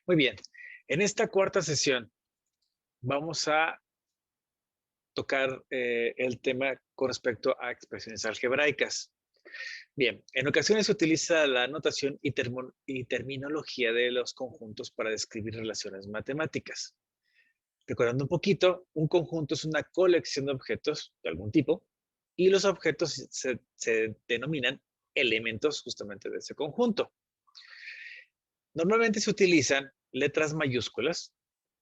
Muy bien. En esta cuarta sesión vamos a tocar el tema con respecto a expresiones algebraicas. Bien, en ocasiones se utiliza la notación y terminología de los conjuntos para describir relaciones matemáticas. Recordando un poquito, un conjunto es una colección de objetos de algún tipo y los objetos se denominan elementos justamente de ese conjunto. Normalmente se utilizan letras mayúsculas,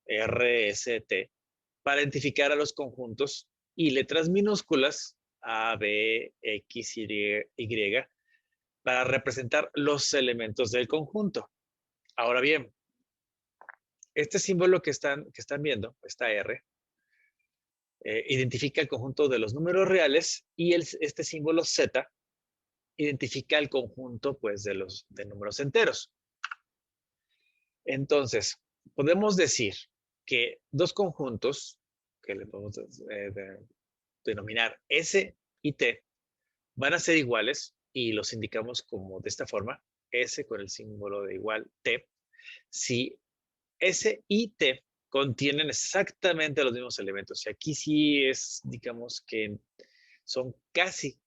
R, S, T, para identificar a los conjuntos y letras minúsculas, A, B, X, Y, para representar los elementos del conjunto. Ahora bien, este símbolo que están viendo, esta R, identifica el conjunto de los números reales y este símbolo Z identifica el conjunto pues, de números enteros. Entonces, podemos decir que dos conjuntos, que le podemos denominar S y T, van a ser iguales y los indicamos como de esta forma, S con el símbolo de igual T, si S y T contienen exactamente los mismos elementos. Y aquí sí es, digamos que son casi,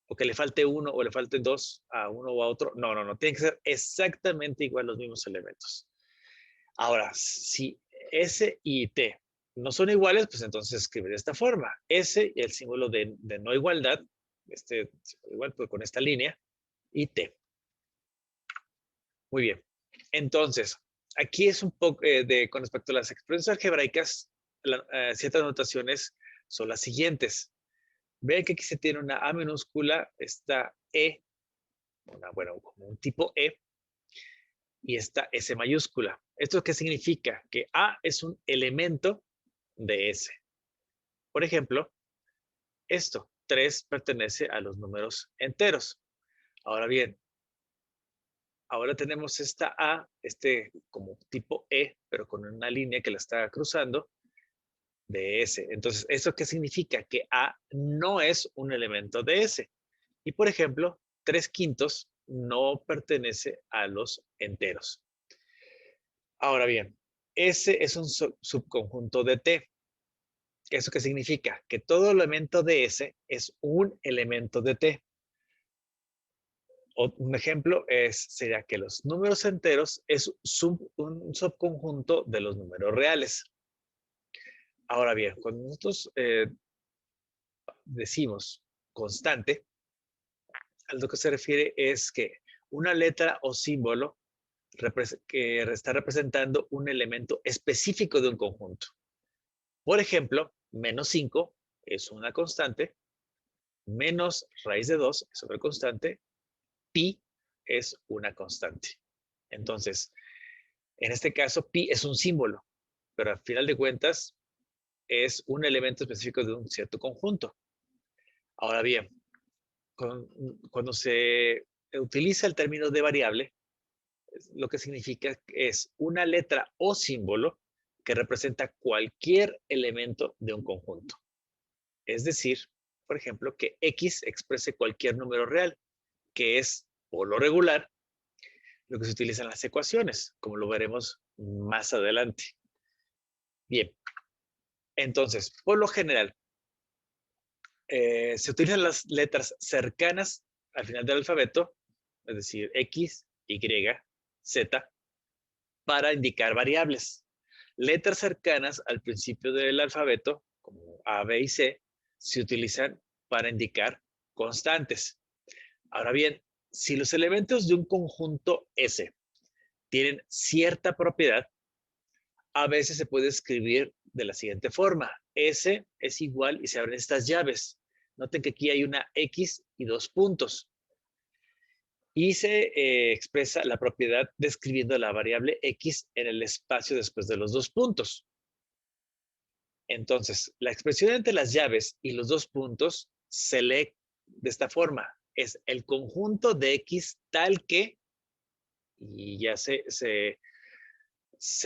o que le falte uno o le falte dos a uno o a otro. No, no, no, tienen que ser exactamente igual los mismos elementos. Ahora, si S y T no son iguales, pues entonces escribe de esta forma. S y el símbolo de no igualdad, igual pues con esta línea, y T. Muy bien. Entonces, aquí es un poco con respecto a las expresiones algebraicas, ciertas notaciones son las siguientes. Vean que aquí se tiene una A minúscula, esta E, bueno, como un tipo E, y esta S mayúscula. ¿Esto qué significa? Que A es un elemento de S. Por ejemplo, esto, 3 pertenece a los números enteros. Ahora bien, ahora tenemos esta A, como tipo E, pero con una línea que la está cruzando de S. Entonces, ¿eso qué significa? Que A no es un elemento de S. Y por ejemplo, 3/5 no pertenece a los enteros. Ahora bien, S es un subconjunto de T. ¿Eso qué significa? Que todo elemento de S es un elemento de T. Un ejemplo sería que los números enteros es un subconjunto de los números reales. Ahora bien, cuando nosotros decimos constante, a lo que se refiere es que una letra o símbolo que está representando un elemento específico de un conjunto. Por ejemplo, -5 es una constante, menos raíz de 2 es otra constante, pi es una constante. Entonces, en este caso, pi es un símbolo, pero al final de cuentas es un elemento específico de un cierto conjunto. Ahora bien, cuando se utiliza el término de variable, lo que significa es una letra o símbolo que representa cualquier elemento de un conjunto. Es decir, por ejemplo, que X exprese cualquier número real, que es, por lo regular, lo que se utiliza en las ecuaciones, como lo veremos más adelante. Bien, entonces, por lo general, se utilizan las letras cercanas al final del alfabeto, es decir, X, Y, Z, para indicar variables. Letras cercanas al principio del alfabeto, como A, B y C, se utilizan para indicar constantes. Ahora bien, si los elementos de un conjunto S tienen cierta propiedad, a veces se puede escribir de la siguiente forma. S es igual y se abren estas llaves. Noten que aquí hay una X y dos puntos. Y se expresa la propiedad describiendo la variable X en el espacio después de los dos puntos. Entonces, la expresión entre las llaves y los dos puntos se lee de esta forma. Es el conjunto de X tal que, y ya se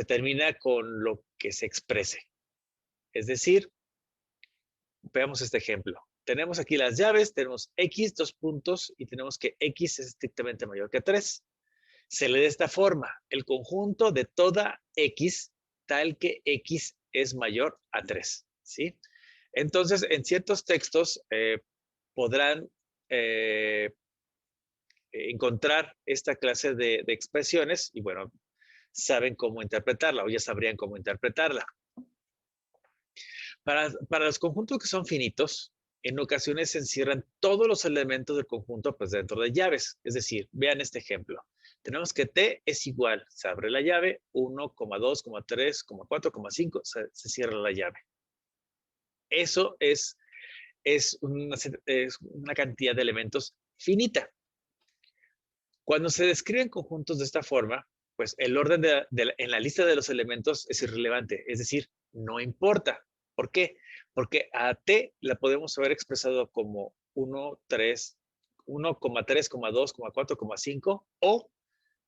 termina con lo que se exprese. Es decir, veamos este ejemplo. Tenemos aquí las llaves, tenemos X, dos puntos, y tenemos que X es estrictamente mayor que 3. Se lee de esta forma: el conjunto de toda X tal que X es mayor a 3, ¿sí? Entonces, en ciertos textos podrán encontrar esta clase de expresiones y, bueno, saben cómo interpretarla o ya sabrían cómo interpretarla. Para los conjuntos que son finitos, en ocasiones se encierran todos los elementos del conjunto pues, dentro de llaves. Es decir, vean este ejemplo. Tenemos que T es igual, se abre la llave, 1, 2, 3, 4, 5, se cierra la llave. Eso es una cantidad de elementos finita. Cuando se describen conjuntos de esta forma, pues el orden en la lista de los elementos es irrelevante, es decir, no importa. ¿Por qué? Porque a T la podemos haber expresado como 1, 3, 1,3, 2, 4, 5 o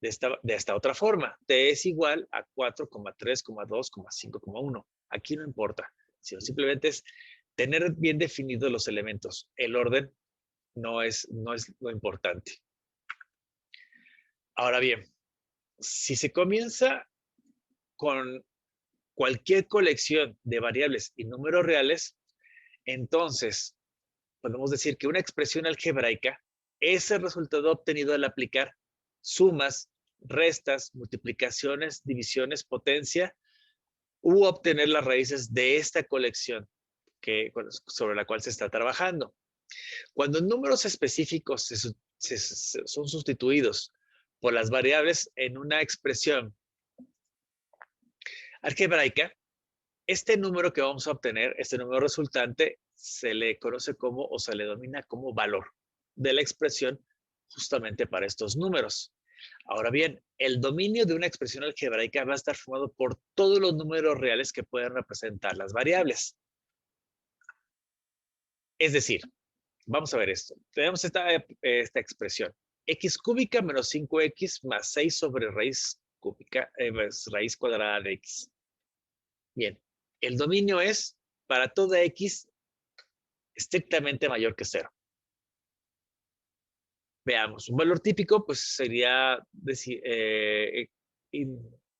de esta otra forma. T es igual a 4,3, 2, 5, 1. Aquí no importa, sino simplemente es tener bien definidos los elementos. El orden no es lo importante. Ahora bien, si se comienza con cualquier colección de variables y números reales, entonces podemos decir que una expresión algebraica es el resultado obtenido al aplicar sumas, restas, multiplicaciones, divisiones, potencia, u obtener las raíces de esta colección sobre la cual se está trabajando. Cuando números específicos son sustituidos por las variables en una expresión algebraica, este número que vamos a obtener, este número resultante, se le conoce como o se le denomina como valor de la expresión justamente para estos números. Ahora bien, el dominio de una expresión algebraica va a estar formado por todos los números reales que pueden representar las variables. Es decir, vamos a ver esto. Tenemos esta expresión. X cúbica menos 5x más 6 sobre raíz cúbica, raíz cuadrada de x. Bien, el dominio es para toda x estrictamente mayor que 0. Veamos, un valor típico pues sería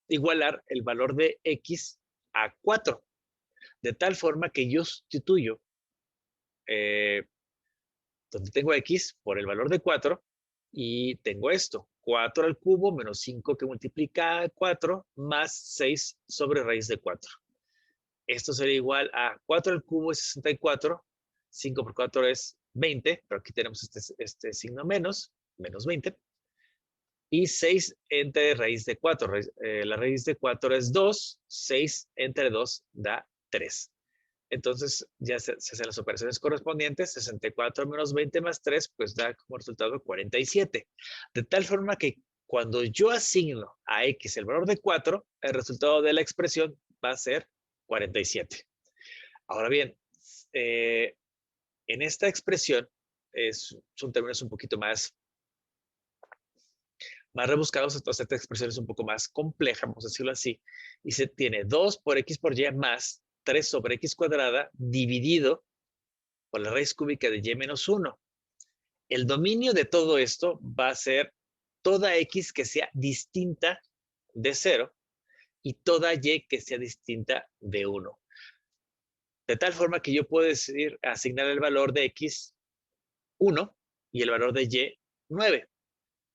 igualar el valor de x a 4, de tal forma que yo sustituyo donde tengo x por el valor de 4 y tengo esto, 4 al cubo menos 5 que multiplica 4 más 6 sobre raíz de 4. Esto sería igual a 4 al cubo es 64, 5 por 4 es 20, pero aquí tenemos este signo menos 20, y 6 entre raíz de 4. La raíz de 4 es 2, 6 entre 2 da 3. Entonces ya se hacen las operaciones correspondientes, 64 menos 20 más 3, pues da como resultado 47. De tal forma que cuando yo asigno a x el valor de 4, el resultado de la expresión va a ser 47. Ahora bien, en esta expresión son términos un poquito más rebuscados, entonces esta expresión es un poco más compleja, vamos a decirlo así, y se tiene 2 por x por y más 3 sobre x cuadrada dividido por la raíz cúbica de y menos 1. El dominio de todo esto va a ser toda x que sea distinta de 0 y toda y que sea distinta de 1. De tal forma que yo puedo decir, asignar el valor de x 1 y el valor de y 9.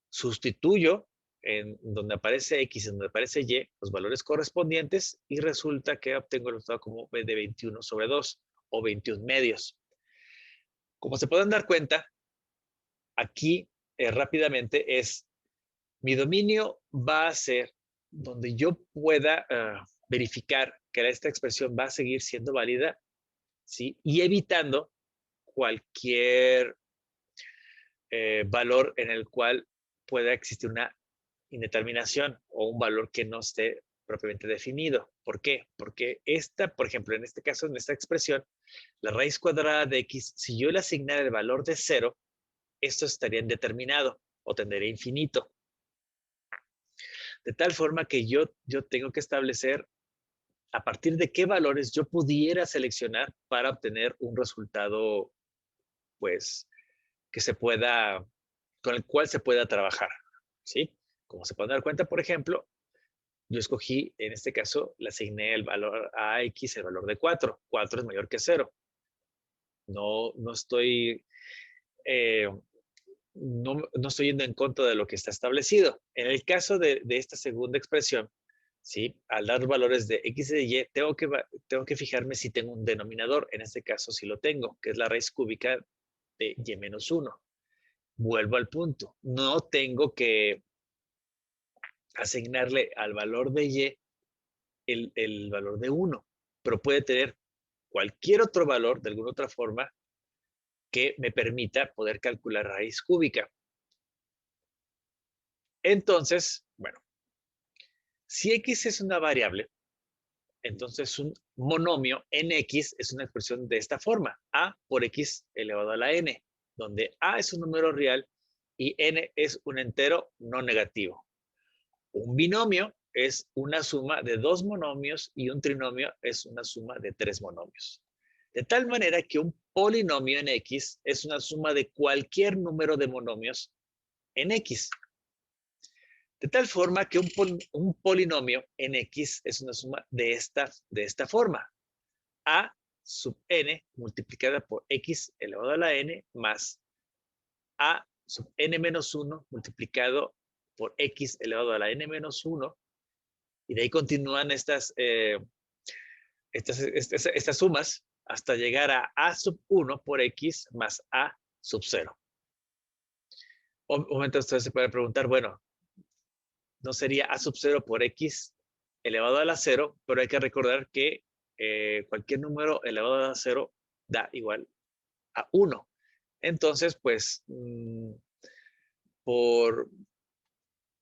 Sustituyo en donde aparece x, en donde aparece y, los valores correspondientes y resulta que obtengo el resultado como de 21 sobre 2 o 21 medios. Como se pueden dar cuenta, aquí rápidamente mi dominio va a ser donde yo pueda verificar que esta expresión va a seguir siendo válida, ¿sí? Y evitando cualquier valor en el cual pueda existir una indeterminación o un valor que no esté propiamente definido. ¿Por qué? Porque por ejemplo, en este caso, en esta expresión, la raíz cuadrada de x, si yo le asignara el valor de 0, esto estaría indeterminado o tendría infinito. De tal forma que yo tengo que establecer a partir de qué valores yo pudiera seleccionar para obtener un resultado, pues, con el cual se pueda trabajar, ¿sí? Como se pueden dar cuenta, por ejemplo, yo escogí, en este caso, le asigné el valor a X, el valor de 4. 4 es mayor que 0. No estoy, eh, no estoy yendo en contra de lo que está establecido. En el caso de esta segunda expresión, ¿sí? Al dar valores de X y de Y, tengo que fijarme si tengo un denominador. En este caso, sí lo tengo, que es la raíz cúbica de Y menos 1. Vuelvo al punto. No tengo que asignarle al valor de Y el valor de 1, pero puede tener cualquier otro valor de alguna otra forma que me permita poder calcular raíz cúbica. Entonces, bueno, si X es una variable, entonces un monomio en X es una expresión de esta forma, A por X elevado a la N, donde A es un número real y N es un entero no negativo. Un binomio es una suma de dos monomios y un trinomio es una suma de tres monomios. De tal manera que un polinomio en X es una suma de cualquier número de monomios en X. De tal forma que un polinomio en X es una suma de esta forma. A sub n multiplicada por X elevado a la n más A sub n menos 1 multiplicado por X elevado a la n menos 1. Y de ahí continúan estas sumas hasta llegar a sub 1 por X más A sub 0. Un momento, ustedes se pueden preguntar, bueno, no sería A sub 0 por X elevado a la 0, pero hay que recordar que cualquier número elevado a la 0 da igual a 1. Entonces, pues,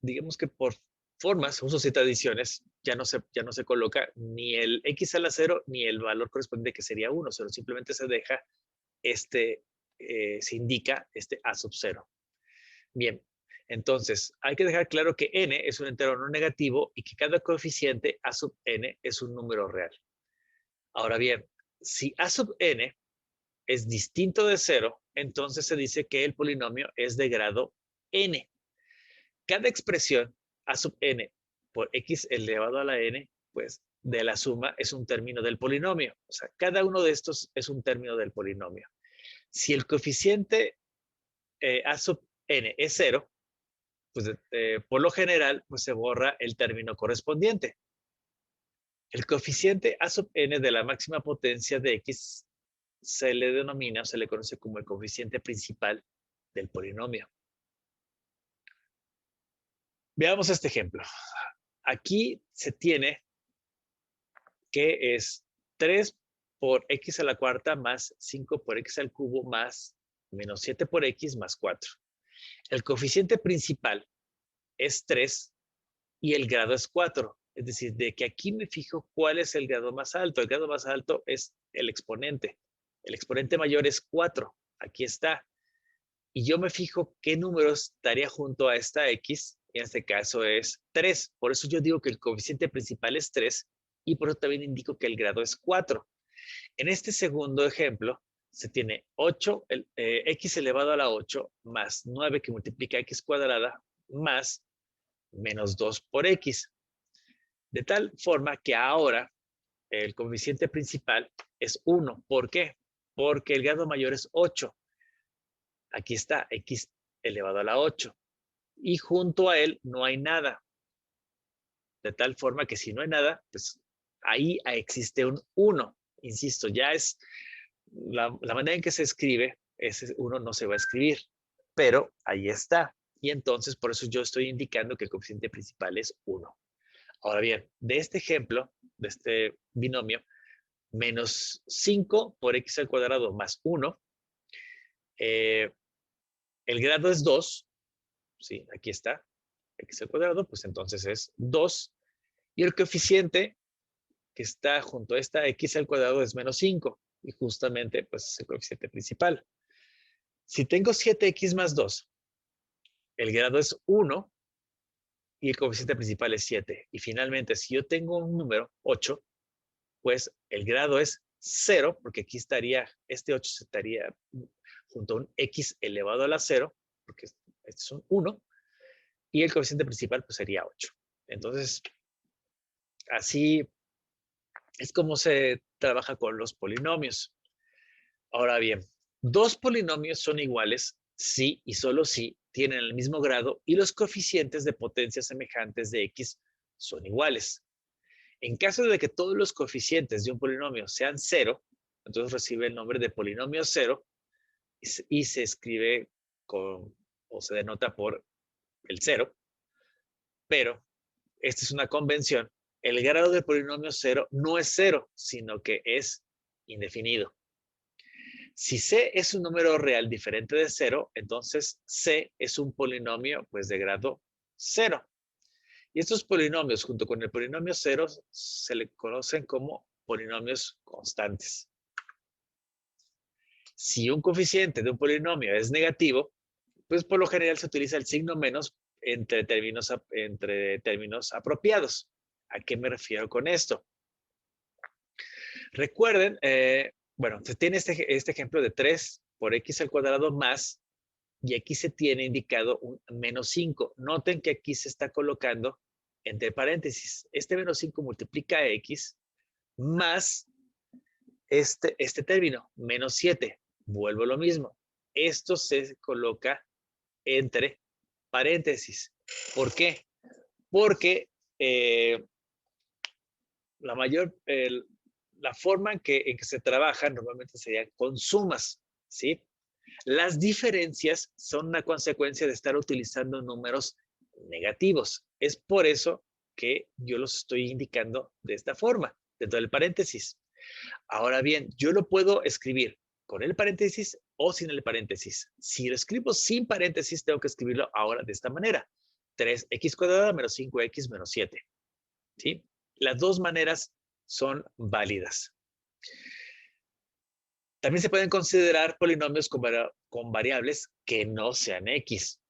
digamos que por formas, usos y tradiciones, ya no se coloca ni el X a la 0 ni el valor correspondiente que sería 1, sino simplemente se deja se indica este A sub 0. Bien, entonces hay que dejar claro que n es un entero no negativo y que cada coeficiente A sub n es un número real. Ahora bien, si A sub n es distinto de 0, entonces se dice que el polinomio es de grado n. Cada expresión A sub n por X elevado a la n, pues de la suma es un término del polinomio. O sea, cada uno de estos es un término del polinomio. Si el coeficiente A sub n es 0, pues por lo general pues se borra el término correspondiente. El coeficiente A sub n de la máxima potencia de X se le denomina o se le conoce como el coeficiente principal del polinomio. Veamos este ejemplo. Aquí se tiene que es 3 por X a la cuarta más 5 por X al cubo más menos 7 por X más 4. El coeficiente principal es 3 y el grado es 4. Es decir, de que aquí me fijo cuál es el grado más alto. El grado más alto es el exponente. El exponente mayor es 4. Aquí está. Y yo me fijo qué número estaría junto a esta X. En este caso es 3. Por eso yo digo que el coeficiente principal es 3 y por eso también indico que el grado es 4. En este segundo ejemplo, se tiene 8, X elevado a la 8 más 9 que multiplica X cuadrada más menos 2 por X. De tal forma que ahora el coeficiente principal es 1. ¿Por qué? Porque el grado mayor es 8. Aquí está X elevado a la 8. Y junto a él no hay nada. De tal forma que si no hay nada, pues ahí existe un 1. Insisto, ya es la manera en que se escribe, ese 1 no se va a escribir, pero ahí está. Y entonces por eso yo estoy indicando que el coeficiente principal es 1. Ahora bien, de este ejemplo, de este binomio, menos 5 por X al cuadrado más 1, el grado es 2, ¿sí? Aquí está, X al cuadrado, pues entonces es 2, y el coeficiente que está junto a esta X al cuadrado es menos 5, y justamente pues es el coeficiente principal. Si tengo 7X más 2, el grado es 1 y el coeficiente principal es 7. Y finalmente, si yo tengo un número 8, pues el grado es 0, porque aquí estaría, este 8 estaría junto a un X elevado a la 0, porque este es un 1, y el coeficiente principal pues sería 8. Entonces, así es como se trabaja con los polinomios. Ahora bien, dos polinomios son iguales si y solo si tienen el mismo grado y los coeficientes de potencia semejantes de x son iguales. En caso de que todos los coeficientes de un polinomio sean 0, entonces recibe el nombre de polinomio 0 y se escribe o se denota por el 0, pero esta es una convención. El grado del polinomio 0 no es 0, sino que es indefinido. Si C es un número real diferente de 0, entonces C es un polinomio pues, de grado 0. Y estos polinomios, junto con el polinomio 0, se le conocen como polinomios constantes. Si un coeficiente de un polinomio es negativo, pues por lo general se utiliza el signo menos entre términos apropiados. ¿A qué me refiero con esto? Recuerden, bueno, se tiene este ejemplo de 3 por x al cuadrado más, y aquí se tiene indicado un menos 5. Noten que aquí se está colocando entre paréntesis. Este menos 5 multiplica a x más este término, menos 7. Vuelvo a lo mismo. Esto se coloca entre paréntesis. ¿Por qué? Porque la forma en que se trabaja normalmente sería con sumas, ¿sí? Las diferencias son una consecuencia de estar utilizando números negativos. Es por eso que yo los estoy indicando de esta forma, dentro del paréntesis. Ahora bien, yo lo puedo escribir con el paréntesis o sin el paréntesis. Si lo escribo sin paréntesis, tengo que escribirlo ahora de esta manera. 3x cuadrada menos 5x menos 7. ¿Sí? Las dos maneras son válidas. También se pueden considerar polinomios con variables que no sean x.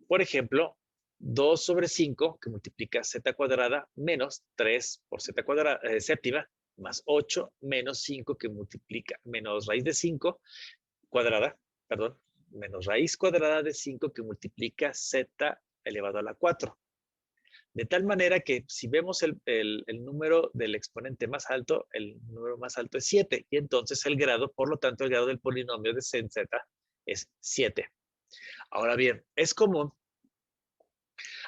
Por ejemplo, 2 sobre 5 que multiplica z cuadrada menos 3 por z cuadrada séptima más 8 menos 5 que multiplica menos raíz de 5 cuadrada, perdón, menos raíz cuadrada de 5 que multiplica z elevado a la 4. De tal manera que si vemos el número del exponente más alto, el número más alto es 7. Y entonces el grado, por lo tanto, el grado del polinomio de z es 7. Ahora bien, es común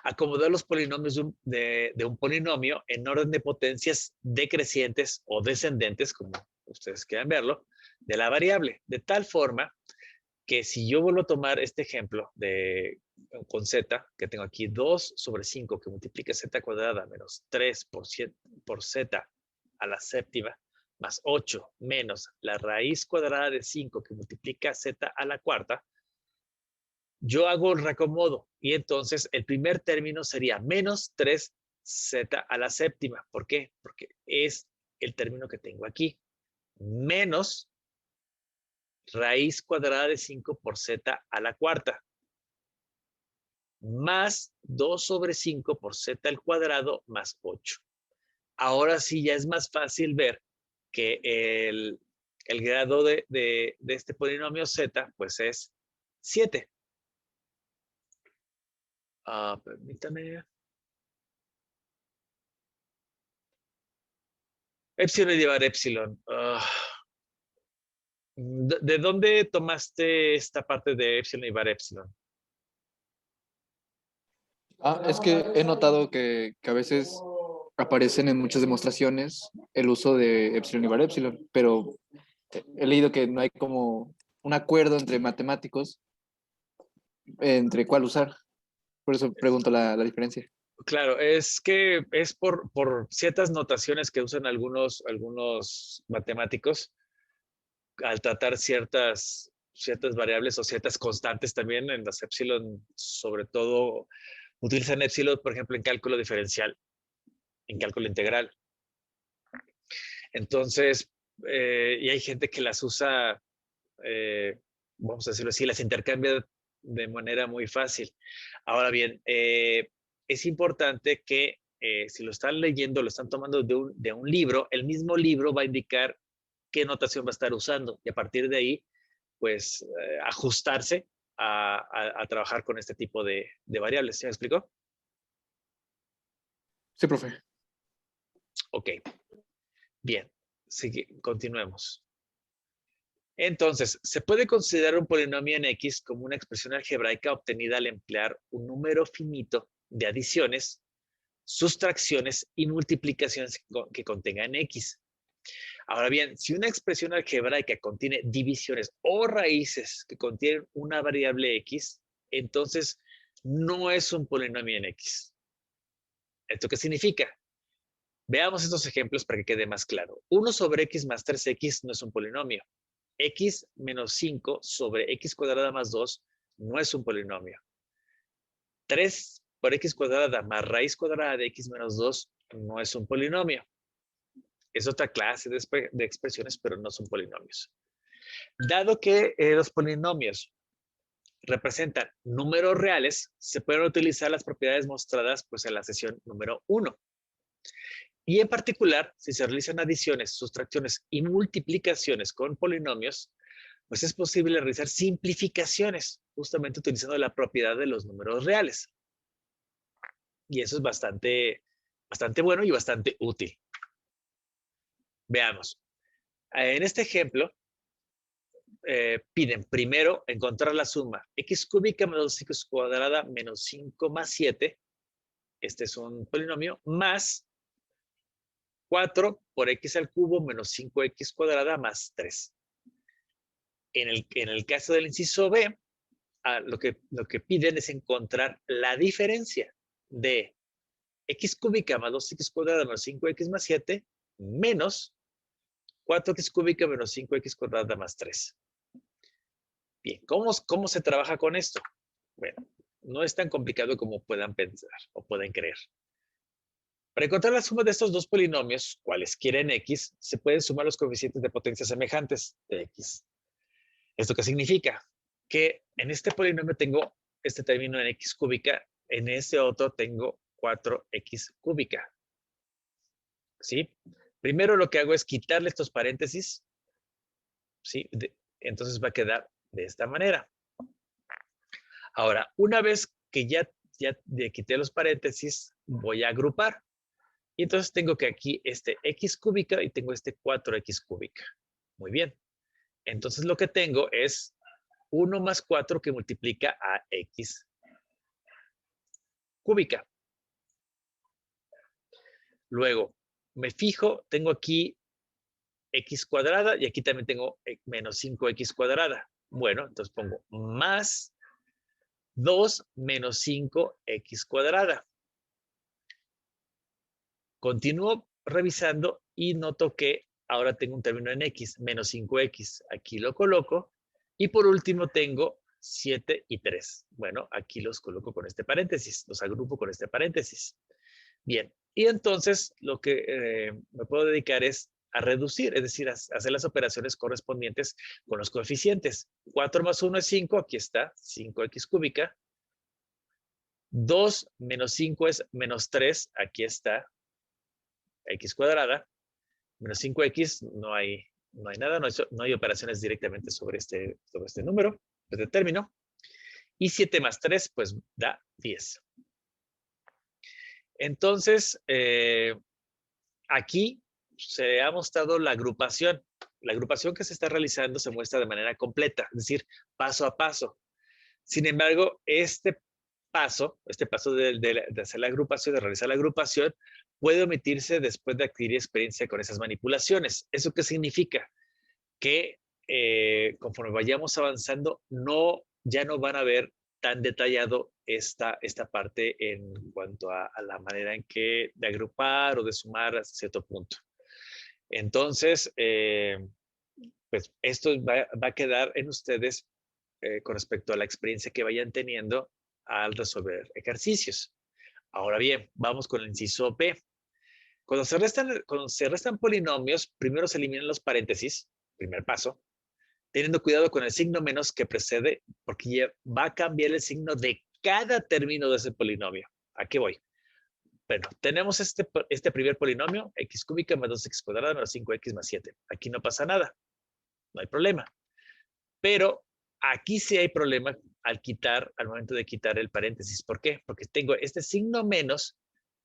acomodar los polinomios de un polinomio en orden de potencias decrecientes o descendentes, como ustedes quieran verlo, de la variable. De tal forma que si yo vuelvo a tomar este ejemplo con z, que tengo aquí 2 sobre 5 que multiplica z cuadrada menos 3 por z a la séptima, más 8 menos la raíz cuadrada de 5 que multiplica z a la cuarta, yo hago el reacomodo y entonces el primer término sería menos 3z a la séptima. ¿Por qué? Porque es el término que tengo aquí. Menos raíz cuadrada de 5 por z a la cuarta. Más 2 sobre 5 por z al cuadrado más 8. Ahora sí ya es más fácil ver que el grado de este polinomio z pues es 7. Permítame. Epsilon y llevar epsilon. ¿De dónde tomaste esta parte de epsilon y bar epsilon? Es que he notado que a veces aparecen en muchas demostraciones el uso de epsilon y bar epsilon, pero he leído que no hay como un acuerdo entre matemáticos entre cuál usar. Por eso pregunto la diferencia. Claro, es que es por ciertas notaciones que usan algunos matemáticos al tratar ciertas variables o ciertas constantes también en las epsilon, sobre todo utilizan epsilon, por ejemplo, en cálculo diferencial, en cálculo integral. Entonces, y hay gente que las usa, vamos a decirlo así, las intercambia de manera muy fácil. Ahora bien, es importante que si lo están leyendo, lo están tomando de un libro, el mismo libro va a indicar qué notación va a estar usando y a partir de ahí, pues, ajustarse a trabajar con este tipo de variables. ¿Sí me explico? Sí, profe. Ok, bien, continuemos. Entonces, se puede considerar un polinomio en X como una expresión algebraica obtenida al emplear un número finito de adiciones, sustracciones y multiplicaciones que contengan X. Ahora bien, si una expresión algebraica contiene divisiones o raíces que contienen una variable X, entonces no es un polinomio en X. ¿Esto qué significa? Veamos estos ejemplos para que quede más claro. 1 sobre X más 3X no es un polinomio. X menos 5 sobre X cuadrada más 2 no es un polinomio. 3 por X cuadrada más raíz cuadrada de X menos 2 no es un polinomio. Es otra clase de expresiones, pero no son polinomios. Dado que los polinomios representan números reales, se pueden utilizar las propiedades mostradas pues, en la sesión número 1. Y en particular, si se realizan adiciones, sustracciones y multiplicaciones con polinomios, pues es posible realizar simplificaciones, justamente utilizando la propiedad de los números reales. Y eso es bastante bueno y bastante útil. Veamos. En este ejemplo, piden primero encontrar la suma x cúbica menos x cuadrada menos 5 más 7. Este es un polinomio, más 4 por x al cubo menos 5x cuadrada más 3. En el caso del inciso B, lo que piden es encontrar la diferencia de x cúbica más 2x cuadrada menos 5x más 7 menos 4x cúbica menos 5x cuadrada más 3. Bien, ¿cómo se trabaja con esto? Bueno, no es tan complicado como puedan pensar o pueden creer. Para encontrar la suma de estos dos polinomios, cualesquiera en X, se pueden sumar los coeficientes de potencia semejantes de X. ¿Esto qué significa? Que en este polinomio tengo este término en X cúbica, en este otro tengo 4X cúbica. ¿Sí? Primero lo que hago es quitarle estos paréntesis. ¿Sí? Entonces va a quedar de esta manera. Ahora, una vez que ya quité los paréntesis, voy a agrupar. Y entonces tengo que aquí este x cúbica y tengo este 4x cúbica. Muy bien. Entonces lo que tengo es 1 más 4 que multiplica a x cúbica. Luego, me fijo, tengo aquí x cuadrada y aquí también tengo menos 5x cuadrada. Bueno, entonces pongo más 2 menos 5x cuadrada. Continúo revisando y noto que ahora tengo un término en x, menos 5x. Aquí lo coloco. Y por último tengo 7 y 3. Bueno, aquí los coloco con este paréntesis, los agrupo con este paréntesis. Bien, y entonces lo que me puedo dedicar es a reducir, es decir, a hacer las operaciones correspondientes con los coeficientes. 4 más 1 es 5, aquí está, 5x cúbica. 2 menos 5 es menos 3, aquí está, x cuadrada. Menos 5x, no hay nada, no hay operaciones directamente sobre este número, este término. Y 7 más 3, pues da 10. Entonces, aquí se ha mostrado la agrupación. La agrupación que se está realizando se muestra de manera completa, es decir, paso a paso. Sin embargo, este paso de hacer la agrupación, de realizar la agrupación, puede omitirse después de adquirir experiencia con esas manipulaciones. ¿Eso qué significa? Que conforme vayamos avanzando, ya no van a ver tan detallado esta parte en cuanto a la manera en que de agrupar o de sumar hasta cierto punto. Entonces, pues esto va a quedar en ustedes con respecto a la experiencia que vayan teniendo al resolver ejercicios. Ahora bien, vamos con el inciso B. Cuando se restan polinomios, primero se eliminan los paréntesis, primer paso, teniendo cuidado con el signo menos que precede, porque ya va a cambiar el signo de cada término de ese polinomio. ¿A qué voy? Bueno, tenemos este primer polinomio, x cúbica más 2x cuadrada menos 5x más 7. Aquí no pasa nada, no hay problema. Pero aquí sí hay problema al momento de quitar el paréntesis. ¿Por qué? Porque tengo este signo menos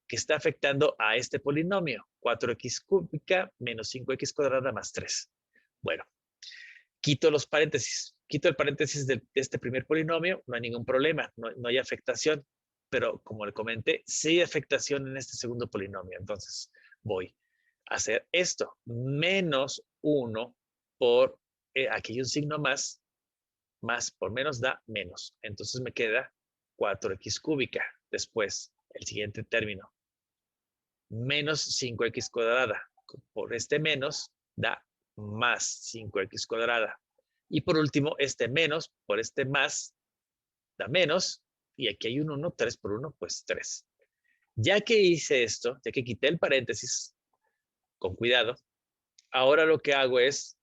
que está afectando a este polinomio. 4x cúbica menos 5x cuadrada más 3. Bueno, quito los paréntesis. Quito el paréntesis de este primer polinomio, no hay ningún problema, no hay afectación. Pero como le comenté, sí hay afectación en este segundo polinomio. Entonces voy a hacer esto. Menos 1 por, aquí hay un signo más por menos da menos. Entonces me queda 4x cúbica. Después, el siguiente término. Menos 5x cuadrada. Por este menos da más 5x cuadrada. Y por último, este menos por este más da menos. Y aquí hay un 1, 3 por 1, pues 3. Ya que hice esto, ya que quité el paréntesis, con cuidado, ahora lo que hago es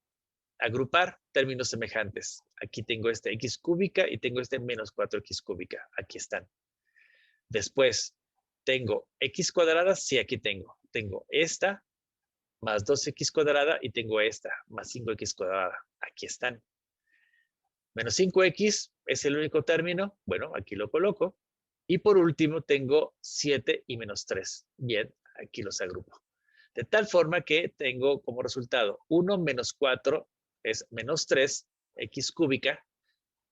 agrupar términos semejantes. Aquí tengo este x cúbica y tengo este menos 4x cúbica. Aquí están. Después, tengo x cuadrada, sí, aquí tengo. Tengo esta más 2x cuadrada y tengo esta más 5x cuadrada. Aquí están. Menos 5x es el único término. Bueno, aquí lo coloco. Y por último, tengo 7 y menos 3. Bien, aquí los agrupo. De tal forma que tengo como resultado 1 menos 4 es menos 3, x cúbica.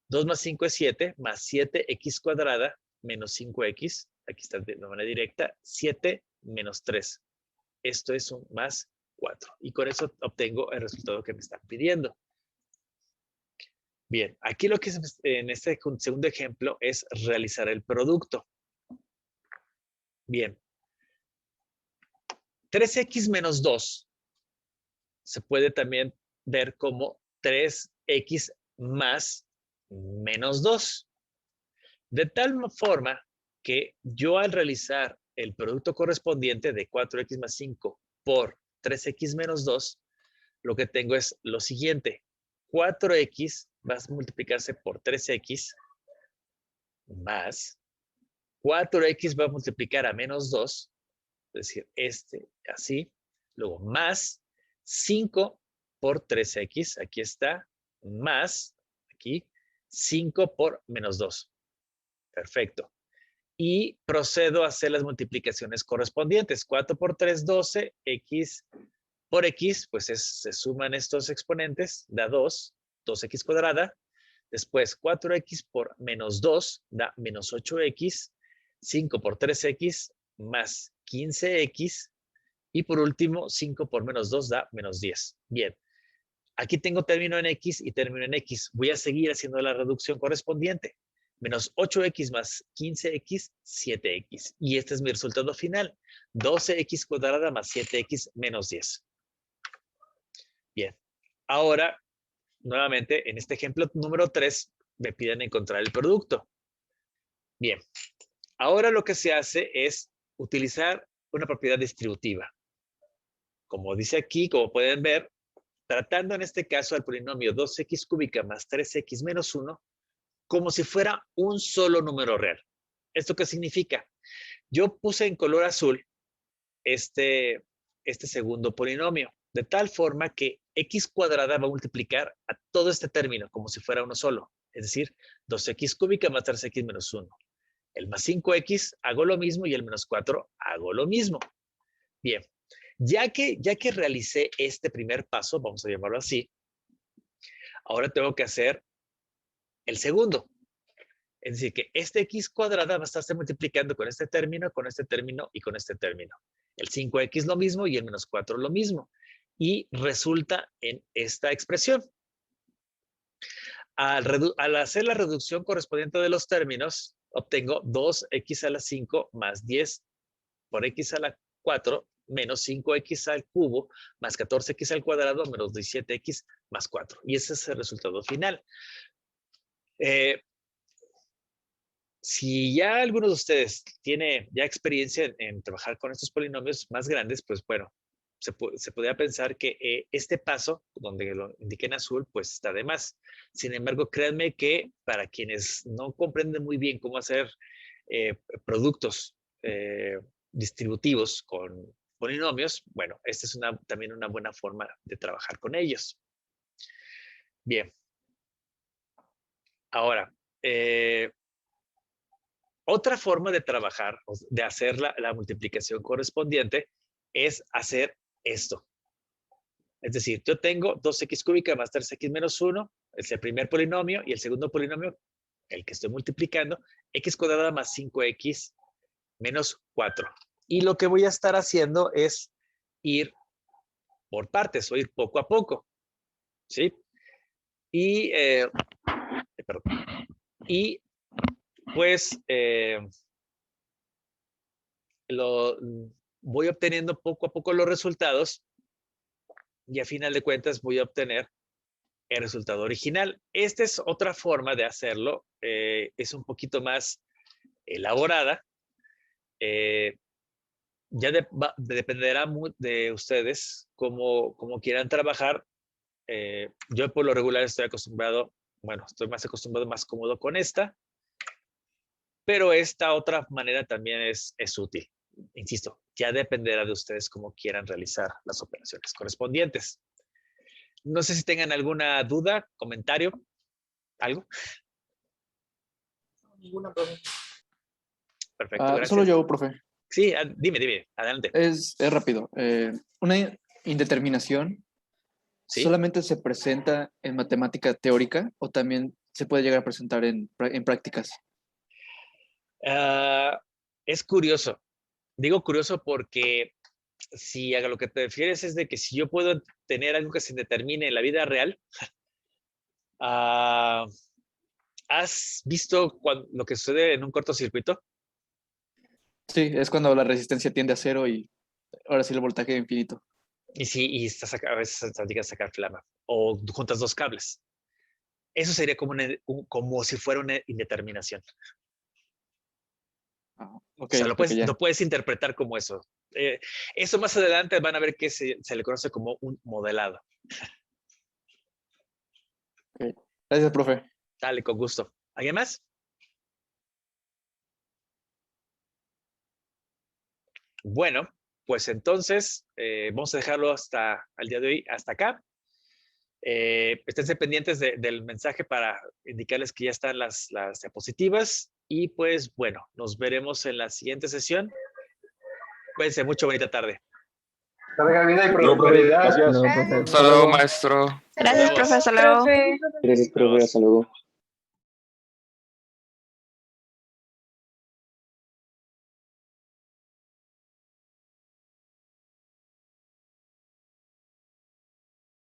2 más 5 es 7, más 7x cuadrada menos 5x. Aquí está de manera directa. 7 menos 3. Esto es un más 4. Y con eso obtengo el resultado que me están pidiendo. Bien, aquí lo que es en este segundo ejemplo es realizar el producto. Bien. 3x menos 2 se puede también ver como 3x más menos 2. De tal forma que yo al realizar el producto correspondiente de 4x más 5 por 3x menos 2, lo que tengo es lo siguiente. 4x va a multiplicarse por 3x más 4x va a multiplicar a menos 2, es decir, así, luego más 5 por 3x, aquí está, más, aquí, 5 por menos 2. Perfecto. Y procedo a hacer las multiplicaciones correspondientes. 4 por 3, 12, x por x, pues se suman estos exponentes, da 2, 2x cuadrada. Después 4x por menos 2 da menos 8x, 5 por 3x más 15x, y por último 5 por menos 2 da menos 10. Bien, aquí tengo término en x y término en x. Voy a seguir haciendo la reducción correspondiente. Menos 8x más 15x, 7x. Y este es mi resultado final. 12x cuadrada más 7x menos 10. Bien, ahora, nuevamente, en este ejemplo número 3, me piden encontrar el producto. Bien, ahora lo que se hace es utilizar una propiedad distributiva. Como dice aquí, como pueden ver, tratando en este caso al polinomio 2x cúbica más 3x menos 1 como si fuera un solo número real. ¿Esto qué significa? Yo puse en color azul este segundo polinomio, de tal forma que x cuadrada va a multiplicar a todo este término como si fuera uno solo, es decir, 2x cúbica más 3x menos 1. El más 5x hago lo mismo y el menos 4 hago lo mismo. Bien, ya que realicé este primer paso, vamos a llamarlo así, ahora tengo que hacer el segundo. Es decir, que este x cuadrada va a estarse multiplicando con este término y con este término. El 5x lo mismo y el menos 4 lo mismo. Y resulta en esta expresión. Al hacer la reducción correspondiente de los términos, obtengo 2x a la 5 más 10 por x a la 4 menos 5x al cubo más 14x al cuadrado menos 17x más 4. Y ese es el resultado final. Si ya alguno de ustedes tiene ya experiencia en trabajar con estos polinomios más grandes, pues bueno, se podría pensar que este paso, donde lo indiqué en azul, pues está de más. Sin embargo, créanme que para quienes no comprenden muy bien cómo hacer productos distributivos con polinomios, bueno, esta es también una buena forma de trabajar con ellos. Bien. Ahora, Otra forma de trabajar, de hacer la multiplicación correspondiente, es hacer esto. Es decir, yo tengo 2x cúbica más 3x menos 1, es el primer polinomio, y el segundo polinomio, el que estoy multiplicando, x cuadrada más 5x menos 4. Y lo que voy a estar haciendo es ir por partes o ir poco a poco. ¿Sí? Y, perdón. Y pues voy obteniendo poco a poco los resultados y a final de cuentas voy a obtener el resultado original. Esta es otra forma de hacerlo. Es un poquito más elaborada. Ya dependerá de ustedes cómo quieran trabajar. Yo por lo regular estoy acostumbrado, bueno, estoy más acostumbrado, más cómodo con esta, pero esta otra manera también es útil. Insisto, ya dependerá de ustedes cómo quieran realizar las operaciones correspondientes. No sé si tengan alguna duda, comentario, algo. Ninguna pregunta. Perfecto, gracias. Solo yo, profe. Sí, dime, adelante. Es rápido. Una indeterminación ¿Sí? solamente se presenta en matemática teórica o también se puede llegar a presentar en prácticas. Es curioso. Digo curioso porque si a lo que te refieres es de que si yo puedo tener algo que se determine en la vida real, ¿has visto lo que sucede en un cortocircuito? Sí, es cuando la resistencia tiende a cero y ahora sí el voltaje es infinito. Y sí, y estás a veces llegas a sacar flama. O juntas dos cables. Eso sería como si fuera una indeterminación. Ok, O sea, ya. lo puedes interpretar como eso. Eso más adelante van a ver que se le conoce como un modelado. Okay. Gracias, profe. Dale, con gusto. ¿Alguien más? Bueno, pues entonces vamos a dejarlo hasta el día de hoy, hasta acá. Esténse pendientes del mensaje para indicarles que ya están las diapositivas. Y pues bueno, nos veremos en la siguiente sesión. Cuídense mucho, bonita tarde. Carga vida y Luego, profe, prosperidad. gracias. Gracias. Hasta luego, maestro. Gracias, Nos vemos. profe. Hasta luego. Profe. Gracias, profe. Hasta luego.